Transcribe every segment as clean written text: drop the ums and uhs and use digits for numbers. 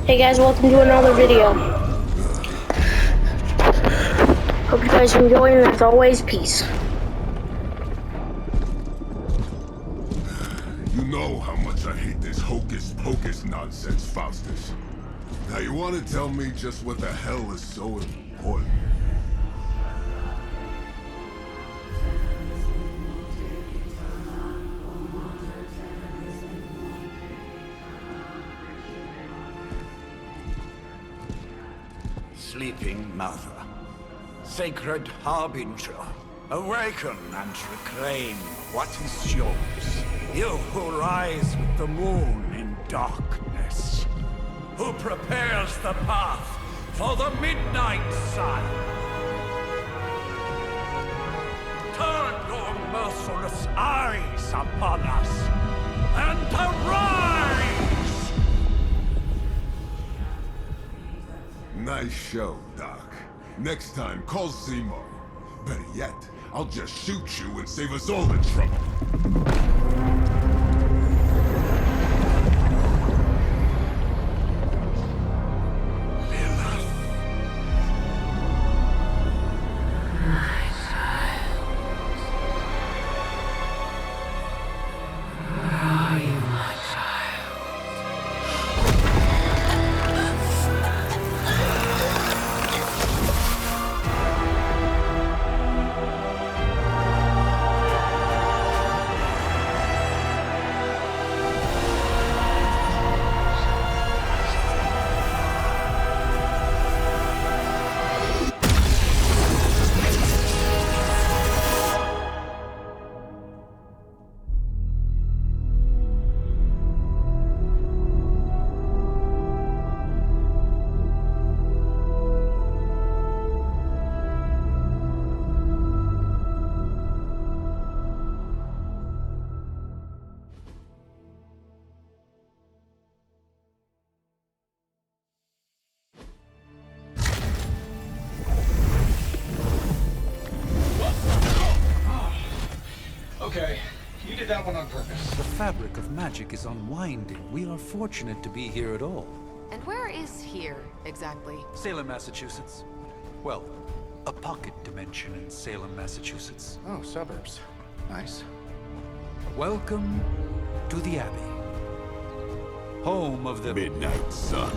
Hey guys, welcome to another video. Hope you guys are enjoying, and as always, peace. You know how much I hate this hocus pocus nonsense, Faustus. Now you want to tell me just what the hell is so important? Sleeping Mother, Sacred Harbinger, awaken and reclaim what is yours. You who rise with the moon in darkness, who prepares the path for the midnight sun. Turn your merciless eyes upon us, and arise! Nice show, Doc. Next time, call Seymour. Better yet, I'll just shoot you and save us all the trouble. Okay, you did that one on purpose. The fabric of magic is unwinding. We are fortunate to be here at all. And where is here, exactly? Salem, Massachusetts. Well, a pocket dimension in Salem, Massachusetts. Oh, suburbs. Nice. Welcome to the Abbey. Home of the Midnight Sun.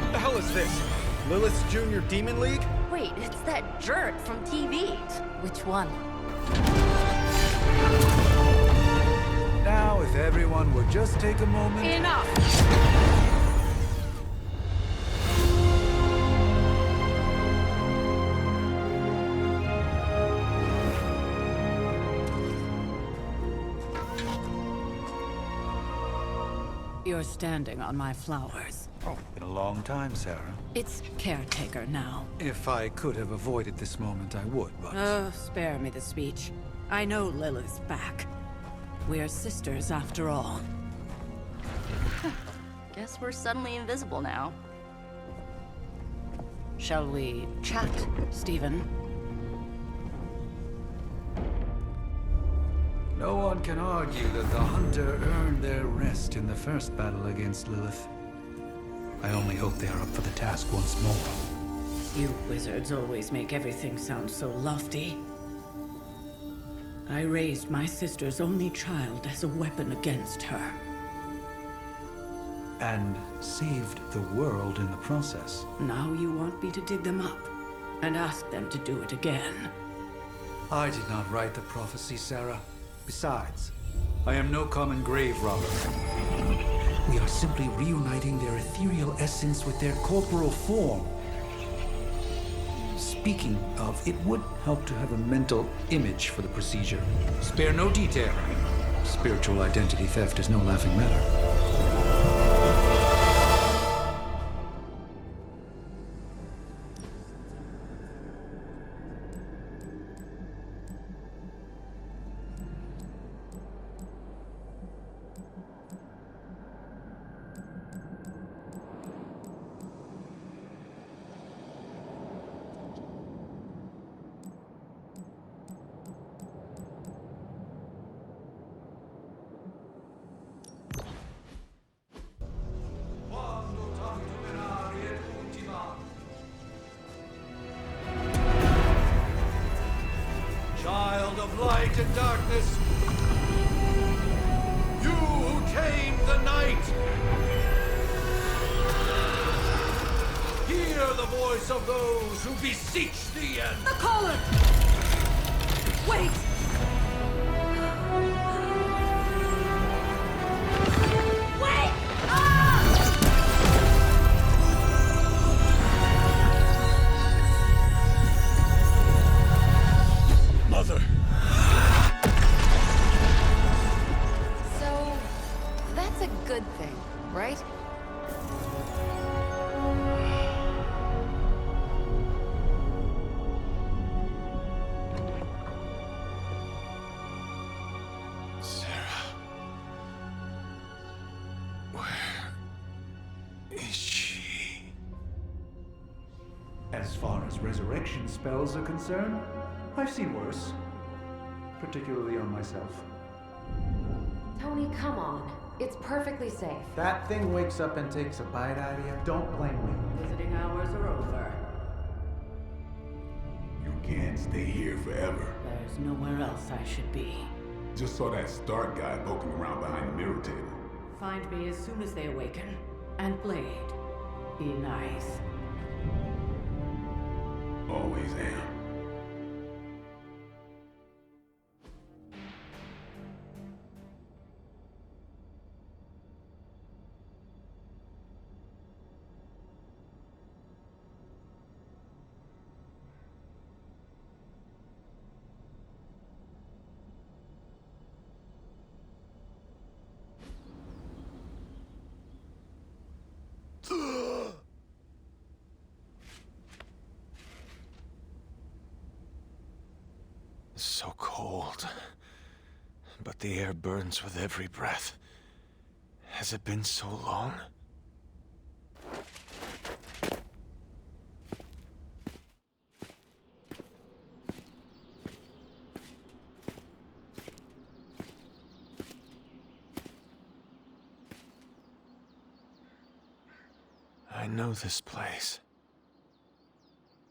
What the hell is this? Lilith's Junior Demon League? Wait, it's that jerk from TV. Which one? Now, if everyone would just take a moment... Enough! You're standing on my flowers. Oh, been a long time, Sarah. It's caretaker now. If I could have avoided this moment, I would, but... Oh, spare me the speech. I know Lilith's back. We're sisters after all. Guess we're suddenly invisible now. Shall we chat, Stephen? No one can argue that the Hunter earned their rest in the first battle against Lilith. I only hope they are up for the task once more. You wizards always make everything sound so lofty. I raised my sister's only child as a weapon against her. And saved the world in the process. Now you want me to dig them up and ask them to do it again. I did not write the prophecy, Sarah. Besides, I am no common grave robber. We are simply reuniting their ethereal essence with their corporal form. Speaking of, it would help to have a mental image for the procedure. Spare no detail. Spiritual identity theft is no laughing matter. of light and darkness, you who tame the night, hear the voice of those who beseech the end. The caller! Wait! Wait! Ah! Mother! So, that's a good thing, right? Sarah. Where is she? As far as resurrection spells are concerned, I've seen worse. Particularly on myself. Tony, come on. It's perfectly safe. That thing wakes up and takes a bite out of you. Don't blame me. Visiting hours are over. You can't stay here forever. There's nowhere else I should be. Just saw that Stark guy poking around behind the mirror table. Find me as soon as they awaken. And Blade, be nice. Always am. So cold. But the air burns with every breath. Has it been so long? I know this place.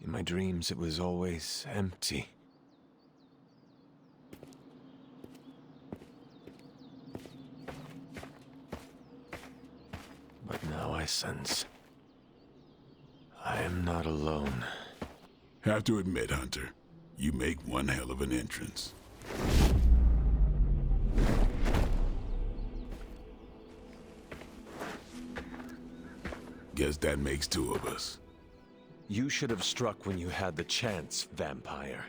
In my dreams, it was always empty. But now I sense I am not alone. Have to admit, Hunter, you make one hell of an entrance. Guess that makes two of us. You should have struck when you had the chance, vampire.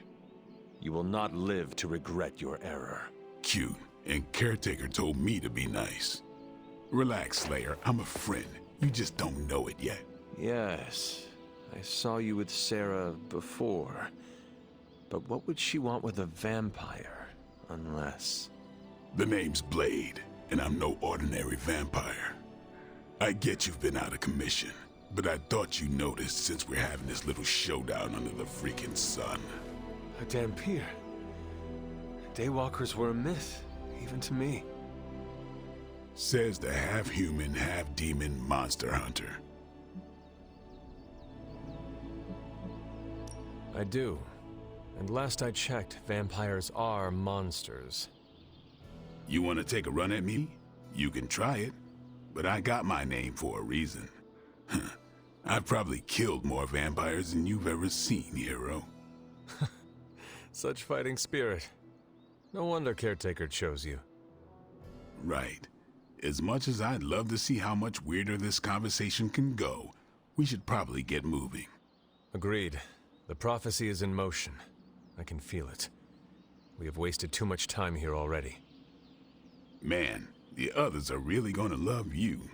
You will not live to regret your error. Cute, and Caretaker told me to be nice. Relax, Slayer, I'm a friend. You just don't know it yet. Yes, I saw you with Sarah before. But what would she want with a vampire, unless... The name's Blade, and I'm no ordinary vampire. I get you've been out of commission, but I thought you noticed since we're having this little showdown under the freaking sun. A Dhampir. Daywalkers were a myth, even to me. Says the half-human, half-demon monster hunter. I do. And last I checked, vampires are monsters. You want to take a run at me? You can try it. But I got my name for a reason. I've probably killed more vampires than you've ever seen, hero. Such fighting spirit. No wonder Caretaker chose you. Right. As much as I'd love to see how much weirder this conversation can go, we should probably get moving. Agreed. The prophecy is in motion. I can feel it. We have wasted too much time here already. Man, the others are really gonna love you.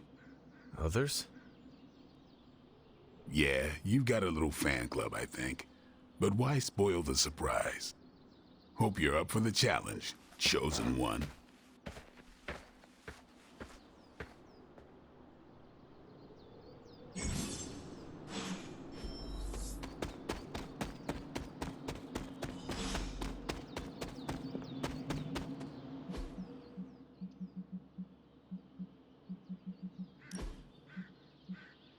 Others? Yeah, you've got a little fan club, I think. But why spoil the surprise? Hope you're up for the challenge, chosen one.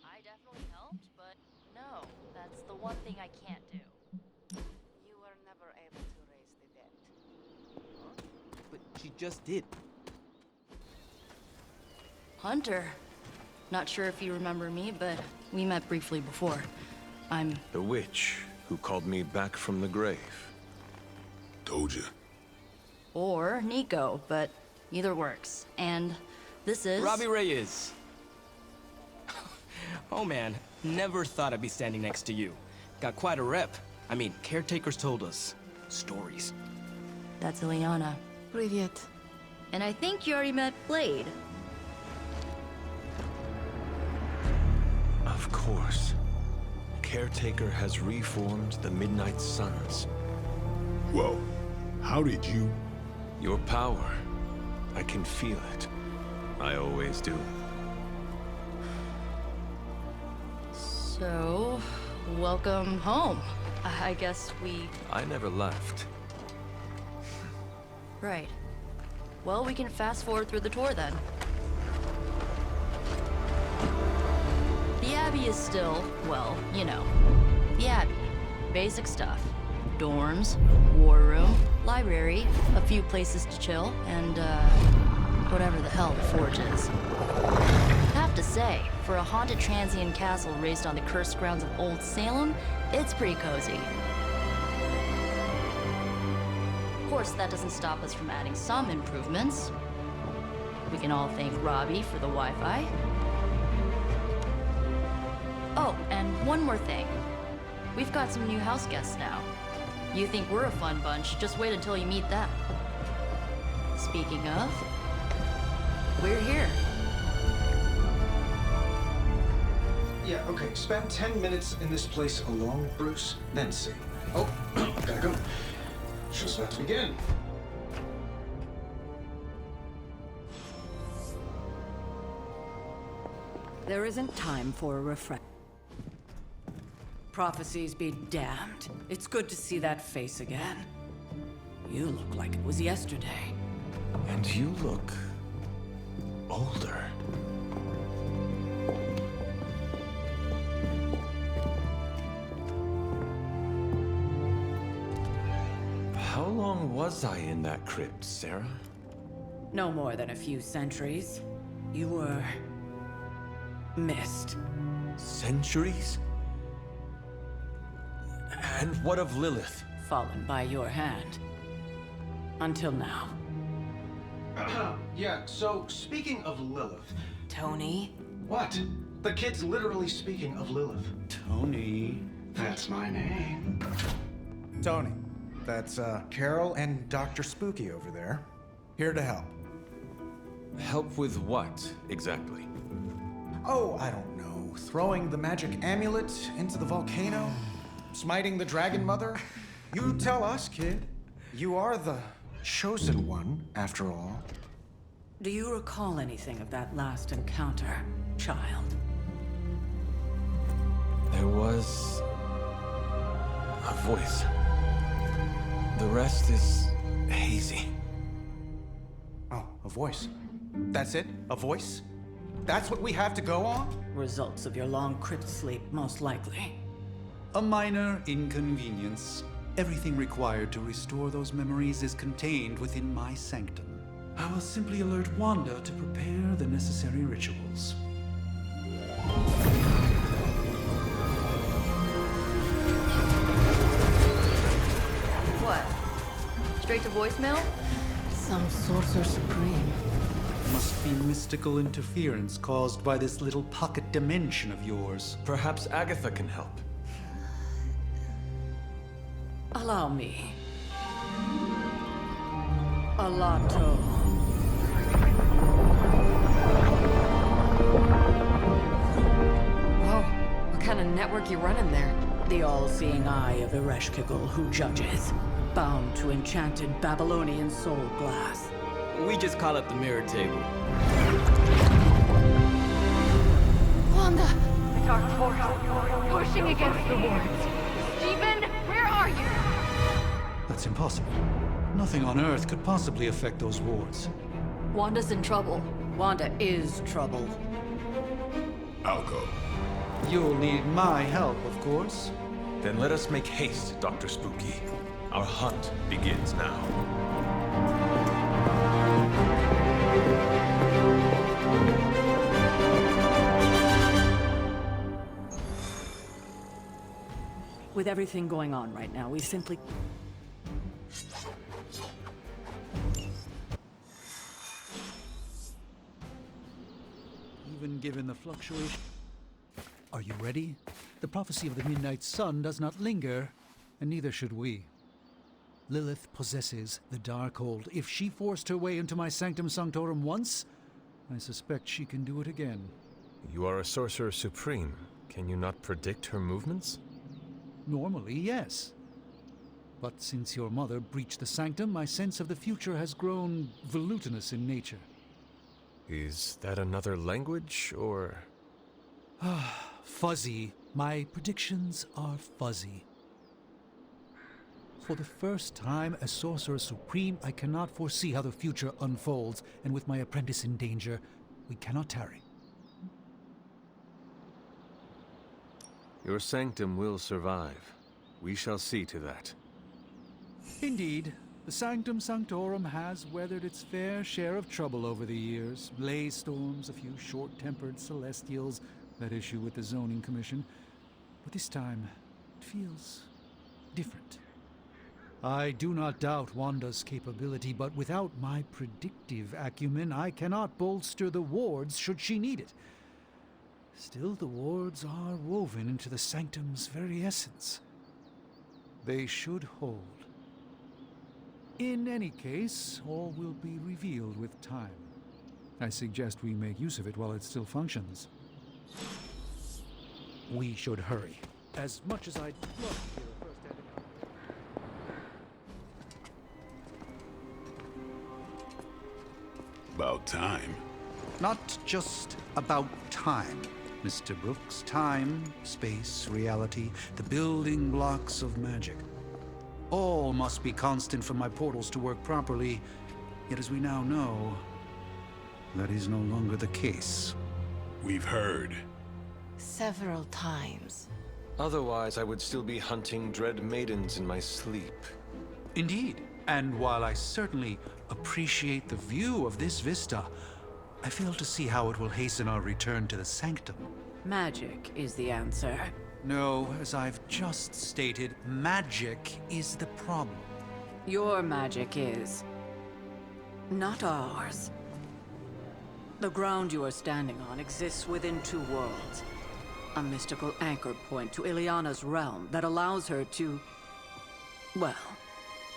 I definitely helped, but no, that's the one thing I can't do. You were never able to raise the dead. she just did. Hunter. Not sure if you remember me, but we met briefly before. I'm... The witch who called me back from the grave. Told you. Or Nico, but either works. And this is... Robbie Reyes. Oh man, never thought I'd be standing next to you. Got quite a rep. I mean, caretakers told us stories. That's Ileana. Привет. And I think you already met Blade. Of course. Caretaker has reformed the Midnight Suns. Whoa. How did you... Your power. I can feel it. I always do. So, welcome home. I guess we... I never left. Right. Well, we can fast forward through the tour then. The Abbey is still, well, you know, the Abbey. Basic stuff. Dorms, war room, library, a few places to chill, and, whatever the hell the Forge is. Have to say, for a haunted transient castle raised on the cursed grounds of Old Salem, it's pretty cozy. Of course, that doesn't stop us from adding some improvements. We can all thank Robbie for the Wi-Fi. Oh, and one more thing. We've got some new house guests now. You think we're a fun bunch, just wait until you meet them. Speaking of, we're here. Yeah, okay. Spend 10 minutes in this place alone, Bruce, then see. Oh, gotta go. Show's about to begin. There isn't time for a refresh. Prophecies be damned. It's good to see that face again. You look like it was yesterday. And you look... older. How long was I in that crypt, Sarah? No more than a few centuries. You were... missed. Centuries? And what of Lilith? Fallen by your hand. Until now. Yeah, so speaking of Lilith... Tony? What? The kid's literally speaking of Lilith. Tony. That's my name. Tony. That's, Carol and Dr. Spooky over there. Here to help. Help with what, exactly? Oh, I don't know. Throwing the magic amulet into the volcano? Smiting the Dragon Mother? You tell us, kid. You are the chosen one, after all. Do you recall anything of that last encounter, child? There was... a voice. The rest is hazy. Oh, a voice. That's it? A voice? That's what we have to go on? Results of your long crypt sleep, most likely. A minor inconvenience. Everything required to restore those memories is contained within my sanctum. I will simply alert Wanda to prepare the necessary rituals. What? Straight to voicemail? Some sorcerer supreme. Must be mystical interference caused by this little pocket dimension of yours. Perhaps Agatha can help. Allow me. Alato. Whoa, what kind of network you running there? The all-seeing eye of Ereshkigal who judges, bound to enchanted Babylonian soul glass. We just call it the mirror table. Wanda! The dark force, pushing against the wards. Stephen, where are you? That's impossible. Nothing on Earth could possibly affect those wards. Wanda's in trouble. Wanda is trouble. I'll go. You'll need my help, of course. Then let us make haste, Dr. Spooky. Our hunt begins now. everything going on right now, we simply... Even given the fluctuation... Are you ready? The prophecy of the Midnight Sun does not linger, and neither should we. Lilith possesses the Darkhold. If she forced her way into my Sanctum Sanctorum once, I suspect she can do it again. You are a Sorcerer Supreme. Can you not predict her movements? Normally, yes. But since your mother breached the Sanctum, my sense of the future has grown volutinous in nature. Is that another language, or...? Fuzzy. My predictions are fuzzy. For the first time as Sorcerer Supreme, I cannot foresee how the future unfolds, and with my apprentice in danger, we cannot tarry. Your Sanctum will survive. We shall see to that. Indeed. The Sanctum Sanctorum has weathered its fair share of trouble over the years. Blaze storms, a few short-tempered Celestials, that issue with the Zoning Commission. But this time, it feels different. I do not doubt Wanda's capability, but without my predictive acumen, I cannot bolster the wards should she need it. Still, the wards are woven into the Sanctum's very essence. They should hold. In any case, all will be revealed with time. I suggest we make use of it while it still functions. We should hurry. As much as I'd love to hear a first-hand account. About time. Not just about time, Mr. Brooks. Time, space, reality, the building blocks of magic. All must be constant for my portals to work properly, yet as we now know, that is no longer the case. We've heard. Several times. Otherwise, I would still be hunting dread maidens in my sleep. Indeed. And while I certainly appreciate the view of this vista, I fail to see how it will hasten our return to the Sanctum. Magic is the answer. No, as I've just stated, magic is the problem. Your magic is... not ours. The ground you are standing on exists within two worlds. A mystical anchor point to Ileana's realm that allows her to... well,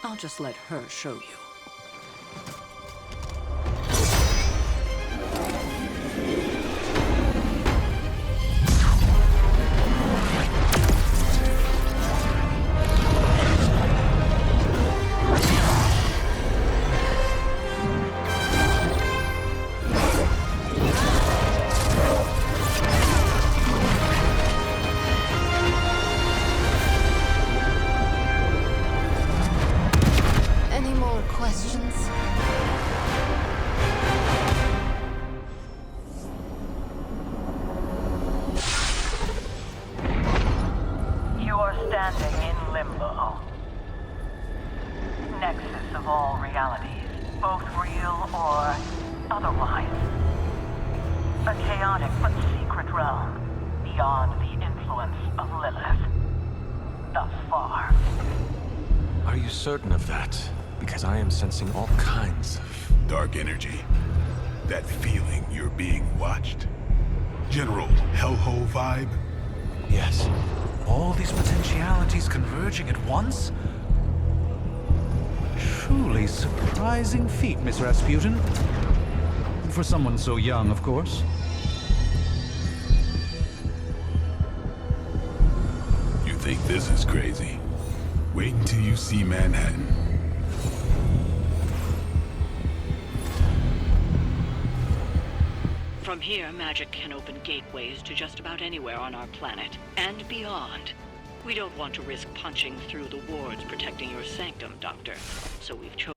I'll just let her show you. Certain of that, because I am sensing all kinds of... dark energy. That feeling you're being watched. General hellhole vibe? Yes. All these potentialities converging at once? Truly surprising feat, Miss Rasputin. For someone so young, of course. You think this is crazy? Wait until you see Manhattan. From here, magic can open gateways to just about anywhere on our planet, and beyond. We don't want to risk punching through the wards protecting your sanctum, Doctor, so we've chosen...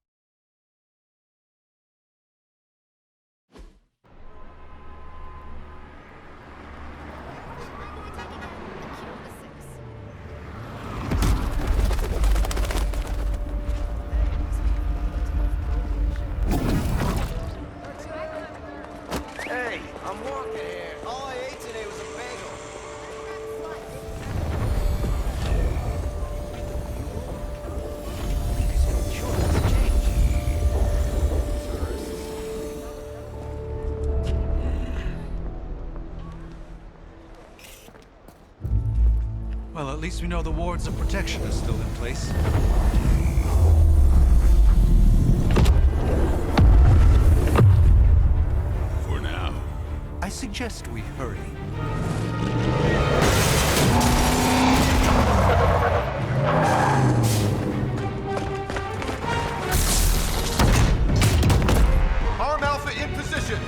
at least we know the wards of protection are still in place. For now. I suggest we hurry. Arm Alpha in position!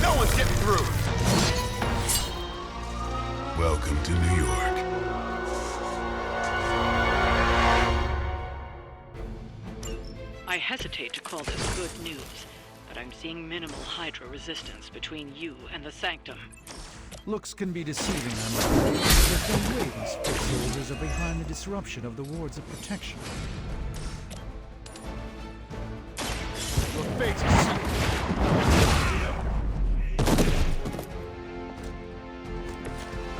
No one's getting through! Welcome to New York. I hesitate to call this good news, but I'm seeing minimal Hydra resistance between you and the Sanctum. Looks can be deceiving, I'm afraid. There's no way these foot soldiers are behind the disruption of the wards of protection. Your fate is sealed.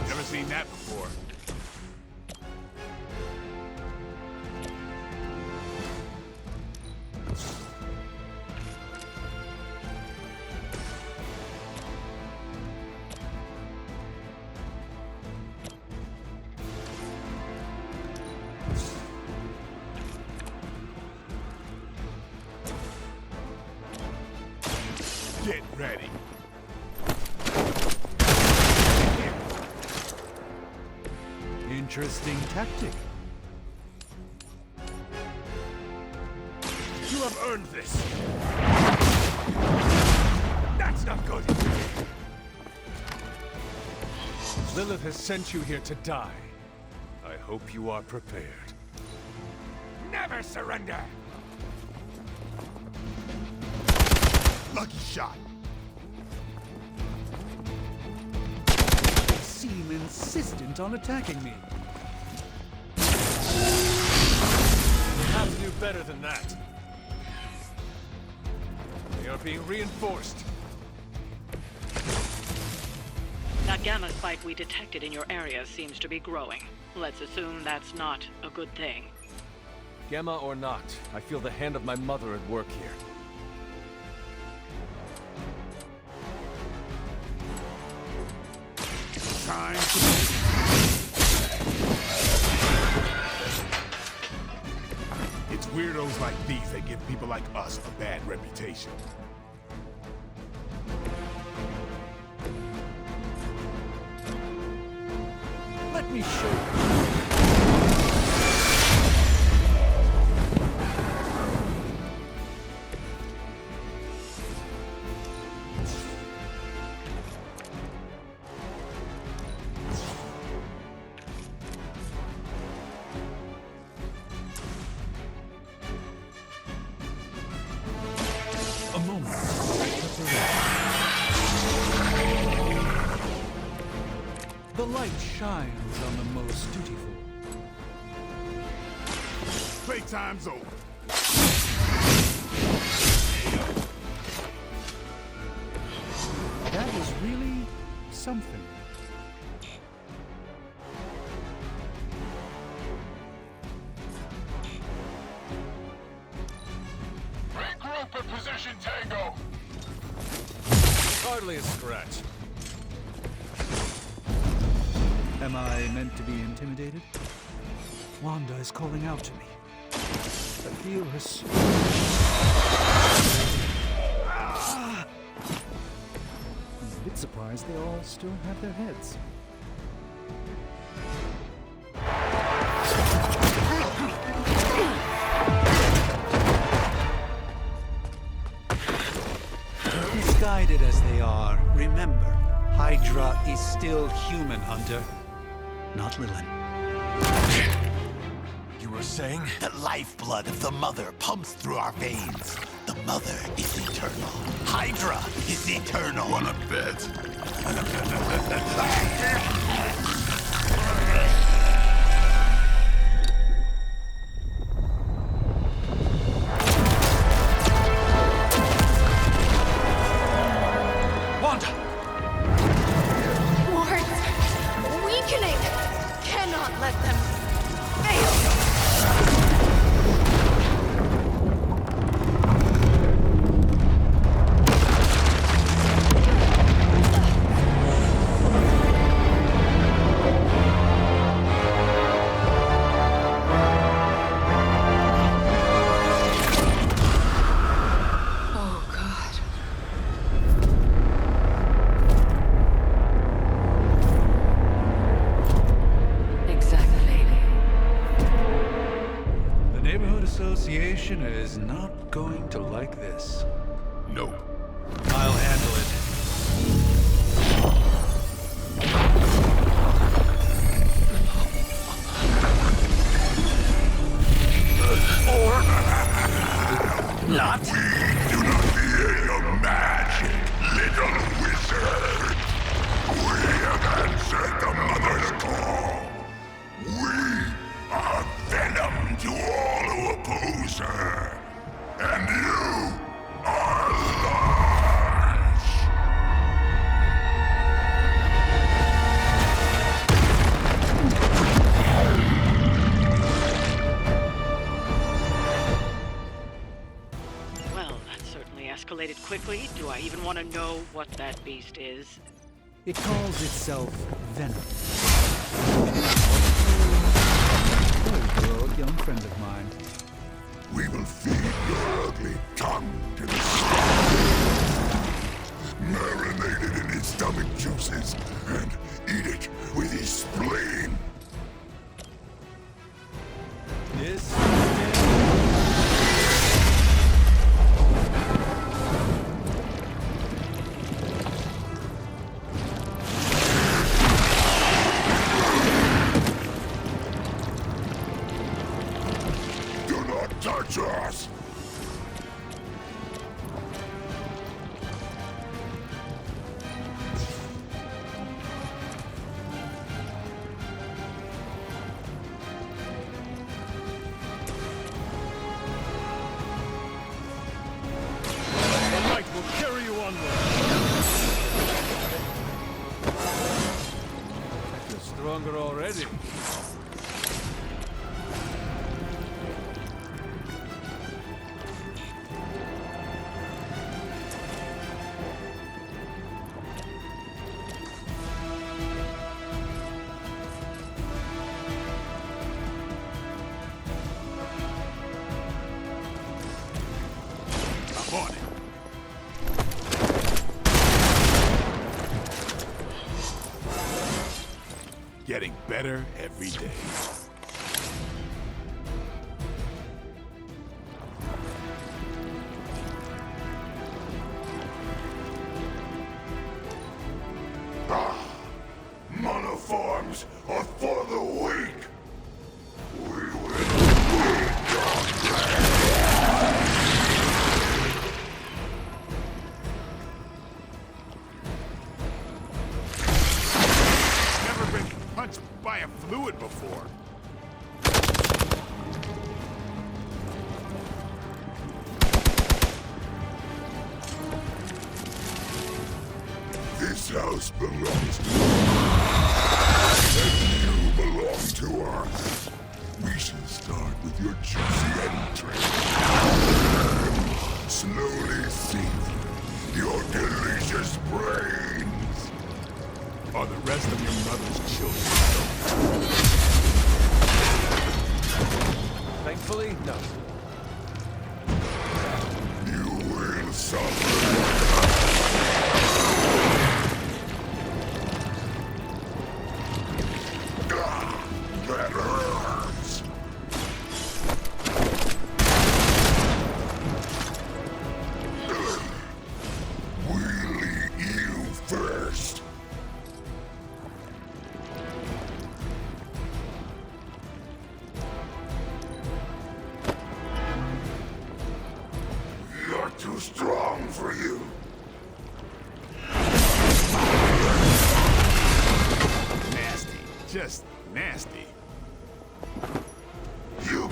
Never seen that before. Get ready. Interesting tactic. You have earned this. That's not good. Lilith has sent you here to die. I hope you are prepared. Never surrender. Lucky shot. They seem insistent on attacking me. You have to do better than that. They are being reinforced. That gamma spike we detected in your area seems to be growing. Let's assume that's not a good thing. Gamma or not, I feel the hand of my mother at work here. Time to... It's weirdos like these that give people like us a bad reputation. Let me show you. A moment. The light shines on the most dutiful. Playtime's over. That was really something. Regroup in position, Tango. Hardly a scratch. Am I meant to be intimidated? Wanda is calling out to me. I feel her I'm a bit surprised they all still have their heads. Misguided as they are, remember, Hydra is still human, Hunter. Not Lilin. You were saying? The lifeblood of the Mother pumps through our veins. The Mother is eternal. Hydra is eternal. Wanna bet? Wanda! Wards! Weakening! Cannot let them fail! Association is not going to like this. No. I'll handle it. Or not. We do not fear your magic, little wizard. We have answered the Mother's call. We are venom to all who oppose her. And you are large. Well, that certainly escalated quickly. Do I even want to know what that beast is? It calls itself Venom. Oh, a young friend of mine. We will feed your ugly tongue to the stomach, marinate it in his stomach juices, and eat it with his spleen. This Do not touch us! The light will carry you onward. You're stronger already. I'm on it. Getting better every day. Monoforms are for the weak. We will lead your Never been punched by a fluid before. This house belongs to us. And you belong to us. We shall start with your juicy entrance. Slowly savor your delicious brains. Are the rest of your mother's children? Thankfully, no. You will suffer. That hurts. We'll eat you first. You're too strong for you. Nasty. Just nasty. You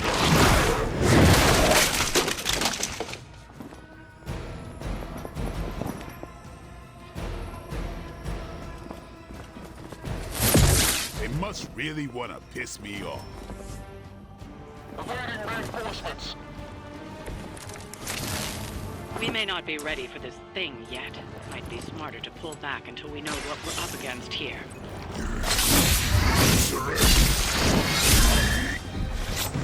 They must really want to piss me off. Awaiting reinforcements. We may not be ready for this thing yet. Might be smarter to pull back until we know what we're up against here.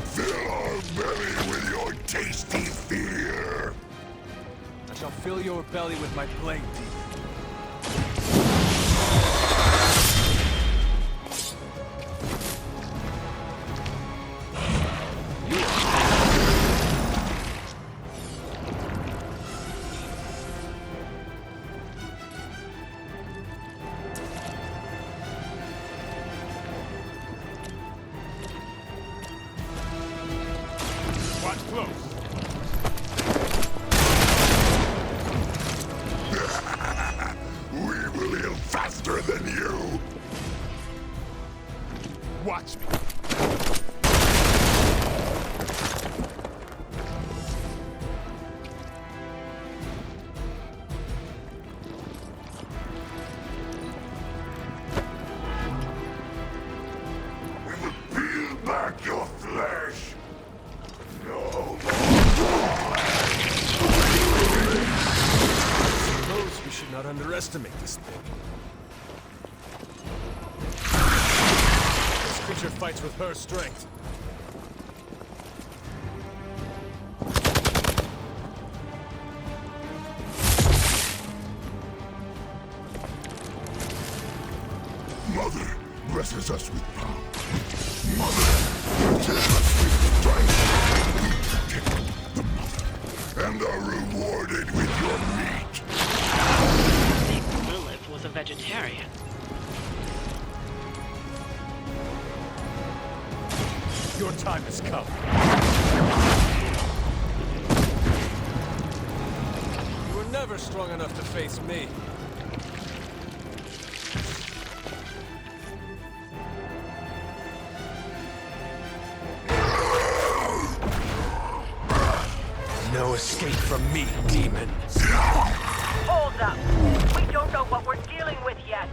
Fill our belly with your tasty fear. I shall fill your belly with my blade teeth. You close. We will heal faster than you! Watch me. Peel back your flesh! No Suppose we should not underestimate this thing. This creature fights with her strength. Mother blesses us with power. Mother blesses us with strength. We protect the mother and are rewarded with your meat. I think Lilith was a vegetarian. Your time has come. You were never strong enough to face me. No escape from me, demon. Hold up. We don't know what we're dealing with yet.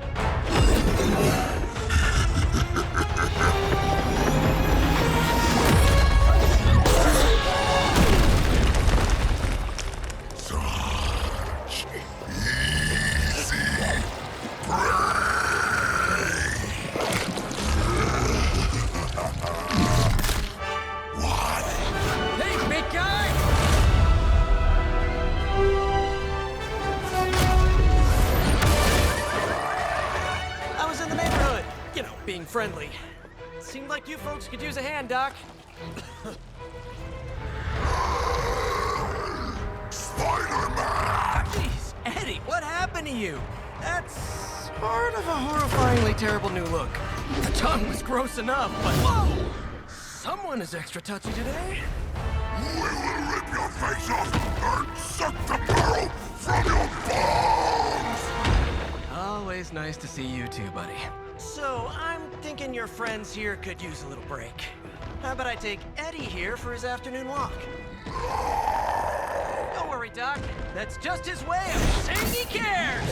Such easy prey. What? Hey, big guy! I was in the neighborhood. You know, being friendly. Seemed like you folks could use a hand, Doc. Spider-Man! Jeez, Eddie, what happened to you? That's sort of a horrifyingly terrible new look. The tongue was gross enough, but whoa! Someone is extra touchy today. We will rip your face off and suck the marrow from your bones! Always nice to see you too, buddy. So, I'm thinking your friends here could use a little break. How about I take Eddie here for his afternoon walk? Don't worry, Doc. That's just his way of saying he cares!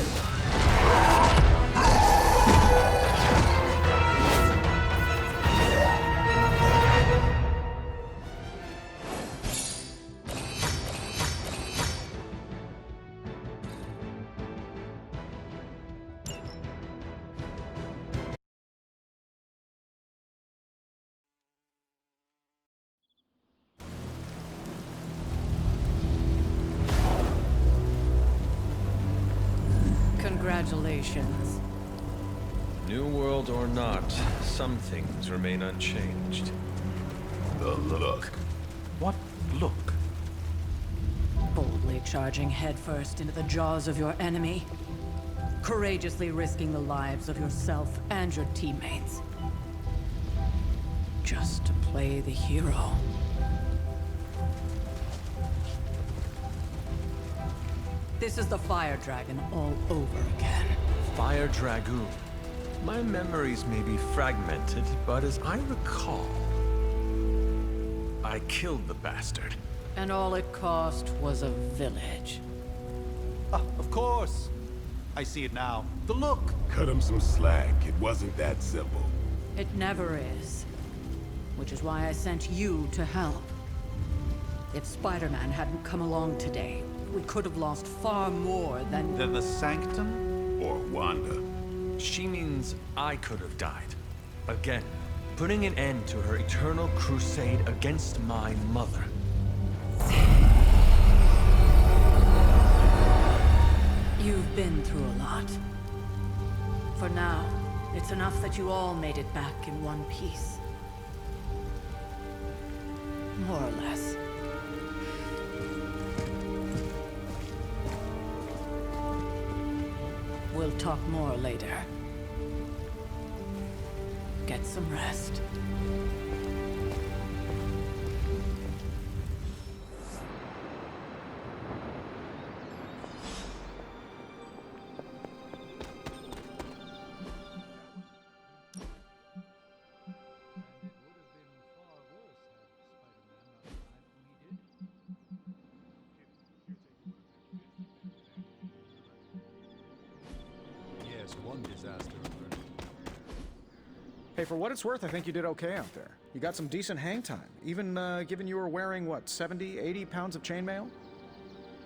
Congratulations. New world or not, some things remain unchanged. The look. What look? Boldly charging headfirst into the jaws of your enemy. Courageously risking the lives of yourself and your teammates. Just to play the hero. This is the Fire Dragon all over again. Fire Dragoon. My memories may be fragmented, but as I recall, I killed the bastard. And all it cost was a village. Of course. I see it now. The look. Cut him some slack. It wasn't that simple. It never is. Which is why I sent you to help. If Spider-Man hadn't come along today, we could have lost far more than... Than the Sanctum? Or Wanda. She means I could have died. Again, putting an end to her eternal crusade against my mother. You've been through a lot. For now, it's enough that you all made it back in one piece. More or less. We'll talk more later. Get some rest. disaster alert. Hey, for what it's worth, I think you did okay out there. You got some decent hang time, even given you were wearing, what, 70, 80 pounds of chainmail?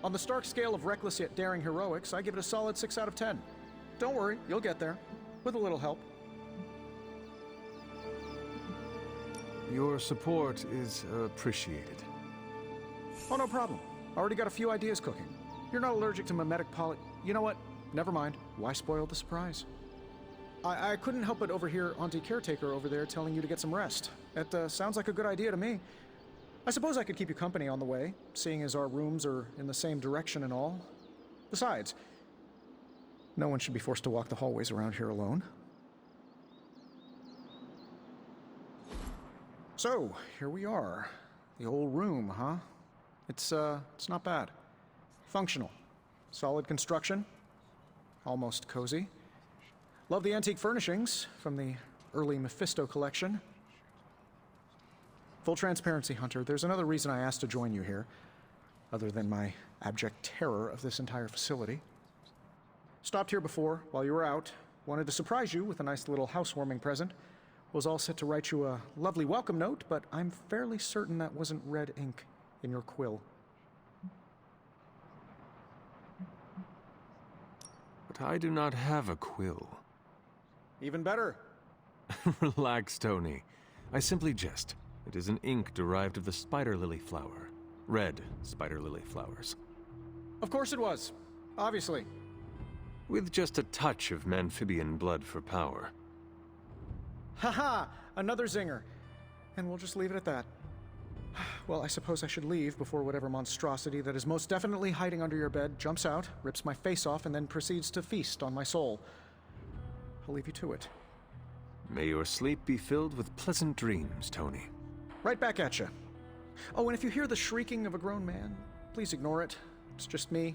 On the Stark scale of reckless yet daring heroics, I give it a solid 6 out of 10. Don't worry, you'll get there. With a little help. Your support is appreciated. Oh, no problem. Already got a few ideas cooking. You're not allergic to mimetic poly... You know what? Never mind. Why spoil the surprise? I couldn't help but overhear Auntie Caretaker over there telling you to get some rest. It sounds like a good idea to me. I suppose I could keep you company on the way, seeing as our rooms are in the same direction and all. Besides, no one should be forced to walk the hallways around here alone. So, here we are. The old room, huh? It's not bad. Functional. Solid construction. Almost cozy. Love the antique furnishings from the early Mephisto collection. Full transparency, Hunter, there's another reason I asked to join you here, other than my abject terror of this entire facility. Stopped here before, while you were out. Wanted to surprise you with a nice little housewarming present. Was all set to write you a lovely welcome note, but I'm fairly certain that wasn't red ink in your quill. But I do not have a quill. Even better. Relax, Tony. I simply jest. It is an ink derived of the spider lily flower. Red spider lily flowers. Of course it was. Obviously. With just a touch of amphibian blood for power. Haha! Another zinger. And we'll just leave it at that. Well, I suppose I should leave before whatever monstrosity that is most definitely hiding under your bed jumps out, rips my face off, and then proceeds to feast on my soul. I'll leave you to it. May your sleep be filled with pleasant dreams, Tony. Right back at you. Oh, and if you hear the shrieking of a grown man, please ignore it. It's just me,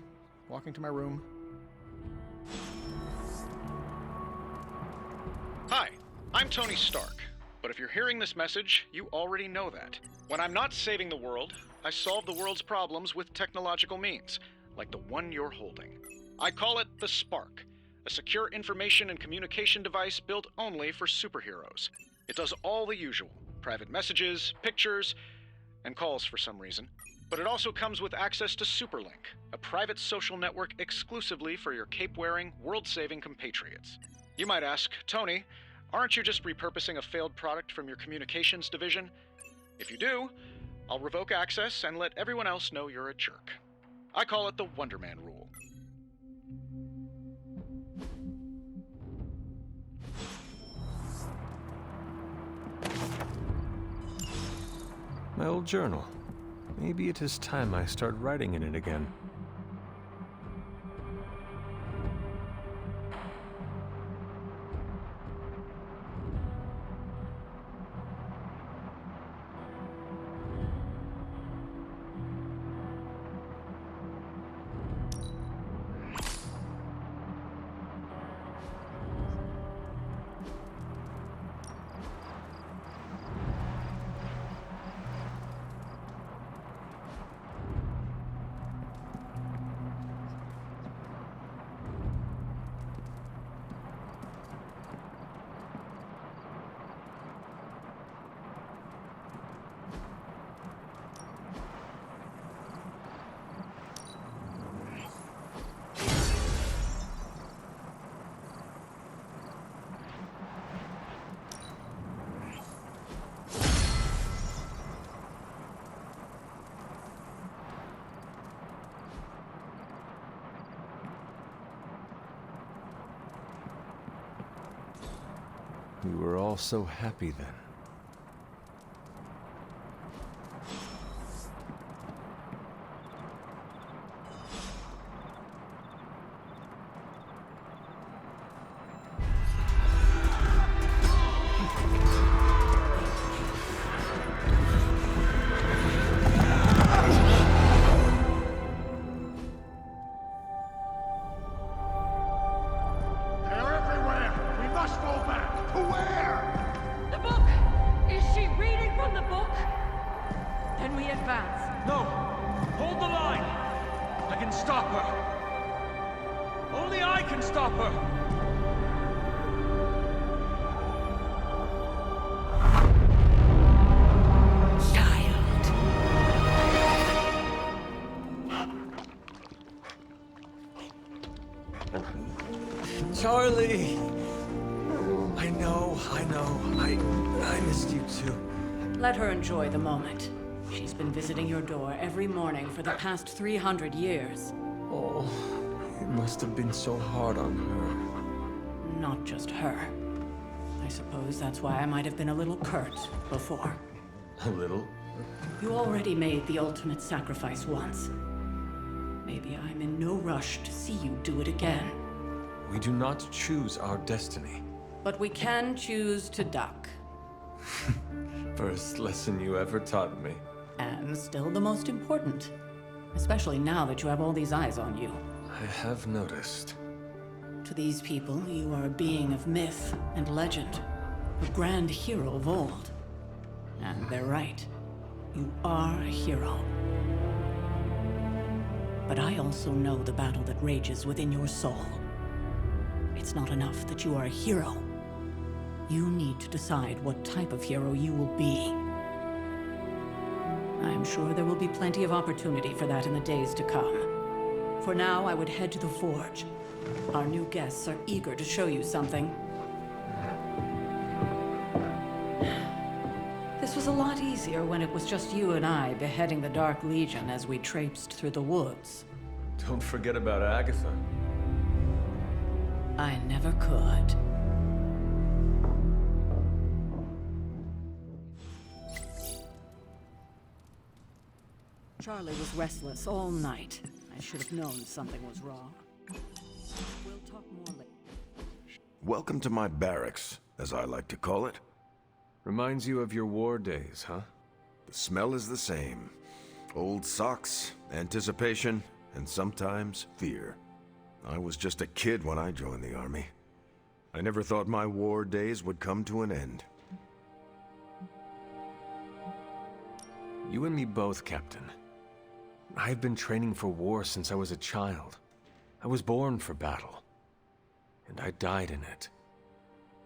walking to my room. Hi, I'm Tony Stark. But if you're hearing this message, you already know that. When I'm not saving the world, I solve the world's problems with technological means, like the one you're holding. I call it the Spark, a secure information and communication device built only for superheroes. It does all the usual, private messages, pictures, and calls for some reason. But it also comes with access to Superlink, a private social network exclusively for your cape-wearing, world-saving compatriots. You might ask, Tony, aren't you just repurposing a failed product from your communications division? If you do, I'll revoke access and let everyone else know you're a jerk. I call it the Wonder Man rule. My old journal. Maybe it is time I start writing in it again. We were all so happy then. Charlie! I know. I missed you too. Let her enjoy the moment. She's been visiting your door every morning for the past 300 years. Oh, it must have been so hard on her. Not just her. I suppose that's why I might have been a little curt before. A little? You already made the ultimate sacrifice once. Maybe I'm in no rush to see you do it again. We do not choose our destiny. But we can choose to duck. First lesson you ever taught me. And still the most important. Especially now that you have all these eyes on you. I have noticed. To these people, you are a being of myth and legend. A grand hero of old. And they're right. You are a hero. But I also know the battle that rages within your soul. It's not enough that you are a hero. You need to decide what type of hero you will be. I'm sure there will be plenty of opportunity for that in the days to come. For now, I would head to the Forge. Our new guests are eager to show you something. This was a lot easier when it was just you and I beheading the Dark Legion as we traipsed through the woods. Don't forget about Agatha. I never could. Charlie was restless all night. I should have known something was wrong. We'll talk more later. Welcome to my barracks, as I like to call it. Reminds you of your war days, huh? The smell is the same. Old socks, anticipation, and sometimes fear. I was just a kid when I joined the army. I never thought my war days would come to an end. You and me both, Captain. I've been training for war since I was a child. I was born for battle. And I died in it.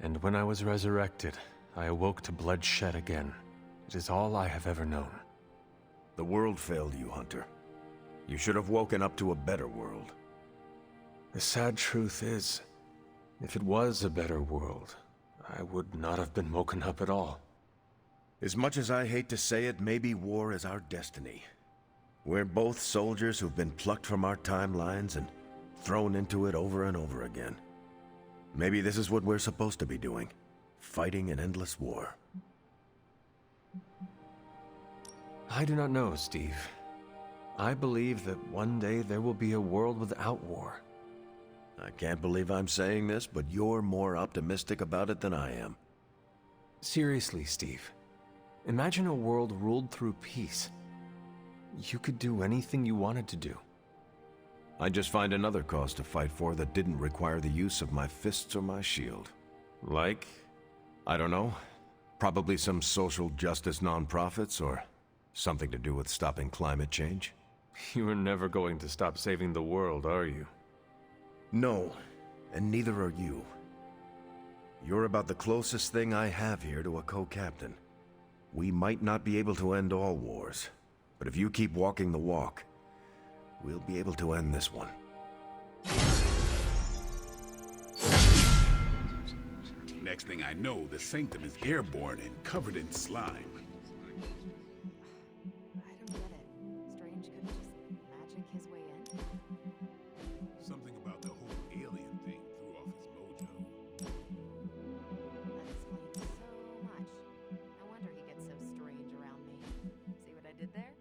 And when I was resurrected, I awoke to bloodshed again. It is all I have ever known. The world failed you, Hunter. You should have woken up to a better world. The sad truth is, if it was a better world, I would not have been woken up at all. As much as I hate to say it, maybe war is our destiny. We're both soldiers who've been plucked from our timelines and thrown into it over and over again. Maybe this is what we're supposed to be doing. Fighting an endless war. I do not know, Steve. I believe that one day there will be a world without war. I can't believe I'm saying this, but you're more optimistic about it than I am. Seriously, Steve. Imagine a world ruled through peace. You could do anything you wanted to do. I'd just find another cause to fight for that didn't require the use of my fists or my shield. Like? I don't know. Probably some social justice nonprofits or something to do with stopping climate change. You are never going to stop saving the world, are you? No, and neither are you. You're about the closest thing I have here to a co-captain. We might not be able to end all wars, but if you keep walking the walk, we'll be able to end this one. Next thing I know, the Sanctum is airborne and covered in slime. I don't get it. Strange couldn't just magic his way in? Something about the whole alien thing threw off his mojo. That explains so much. No wonder he gets so strange around me. See what I did there?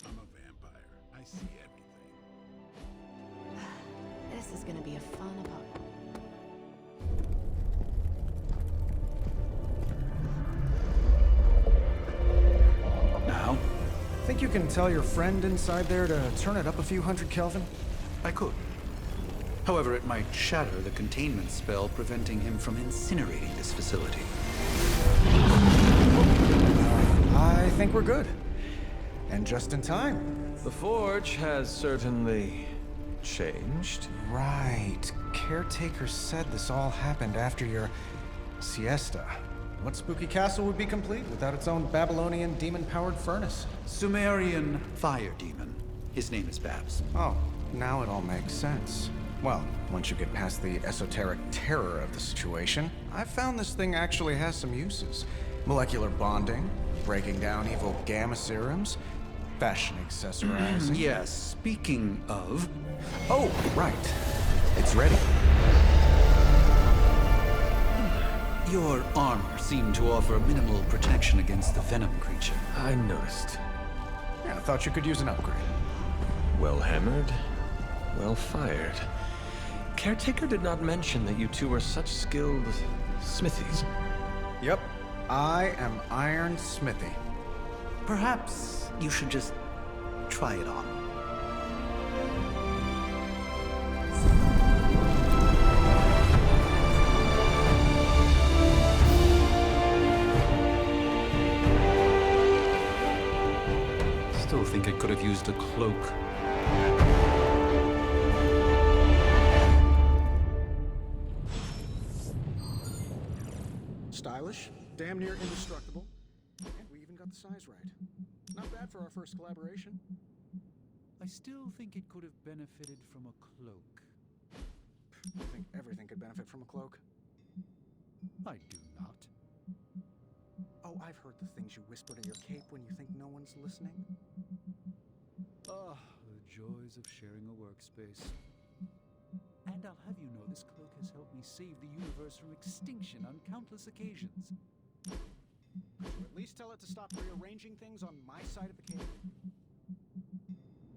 I'm a vampire. I see everything. This is gonna be a fun apocalypse. Now? Think you can tell your friend inside there to turn it up a few hundred Kelvin? I could. However, it might shatter the containment spell preventing him from incinerating this facility. I think we're good. And just in time. The Forge has certainly changed. Right. Caretaker said this all happened after your siesta. What spooky castle would be complete without its own Babylonian demon-powered furnace? Sumerian fire demon. His name is Babs. Oh, now it all makes sense. Well, once you get past the esoteric terror of the situation, I've found this thing actually has some uses. Molecular bonding, breaking down evil gamma serums, fashion accessorizing. Yes, speaking of... Oh, right. It's ready. Your armor seemed to offer minimal protection against the venom creature. I noticed. Yeah, I thought you could use an upgrade. Well hammered, well fired. Caretaker did not mention that you two were such skilled smithies. Yep, I am Iron Smithy. Perhaps you should just try it on. Still think it could have used a cloak. Stylish, damn near indestructible, and we even got the size right. Not bad for our first collaboration. I still think it could have benefited from a cloak. I think everything could benefit from a cloak. I do not. Oh, I've heard the things you whisper to your cape when you think no one's listening. Ah, the joys of sharing a workspace. And I'll have you know this cloak has helped me save the universe from extinction on countless occasions. Could you at least tell it to stop rearranging things on my side of the cave?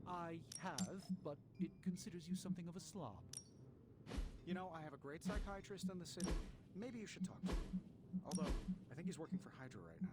I have, but it considers you something of a slob. You know, I have a great psychiatrist in the city. Maybe you should talk to him. Although, I think he's working for Hydra right now.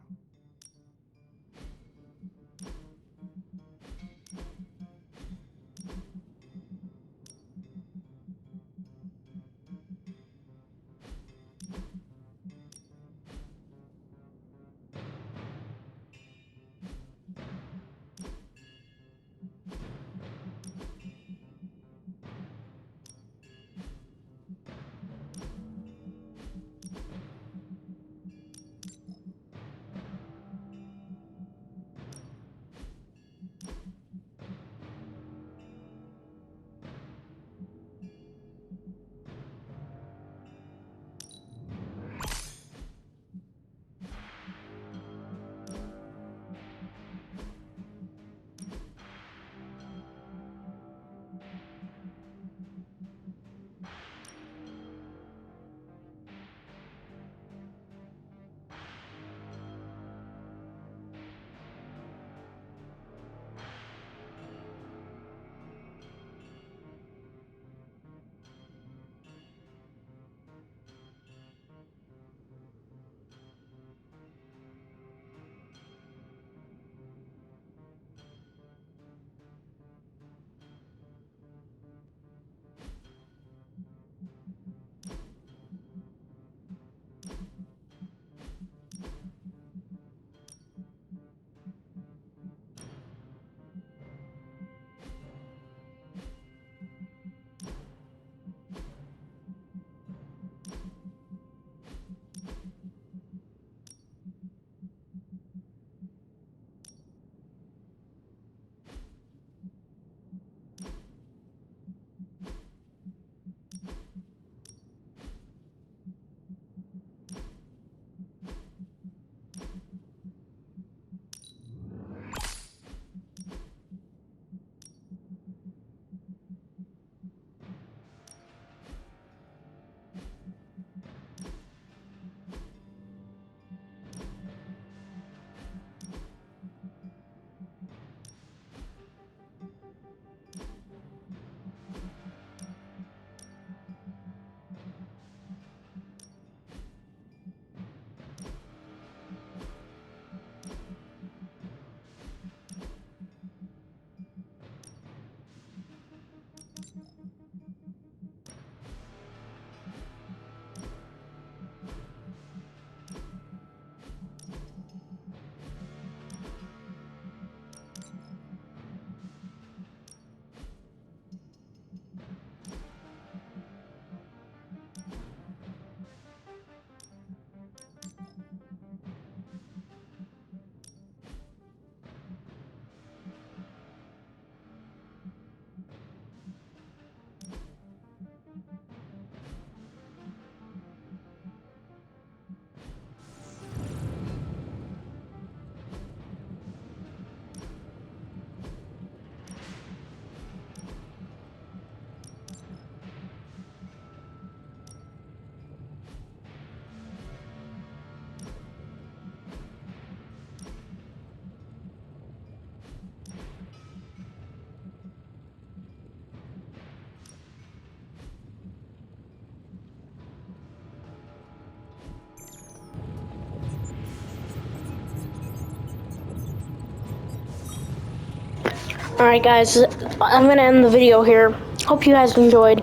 Alright guys, I'm gonna end the video here. Hope you guys enjoyed.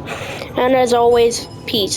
And as always,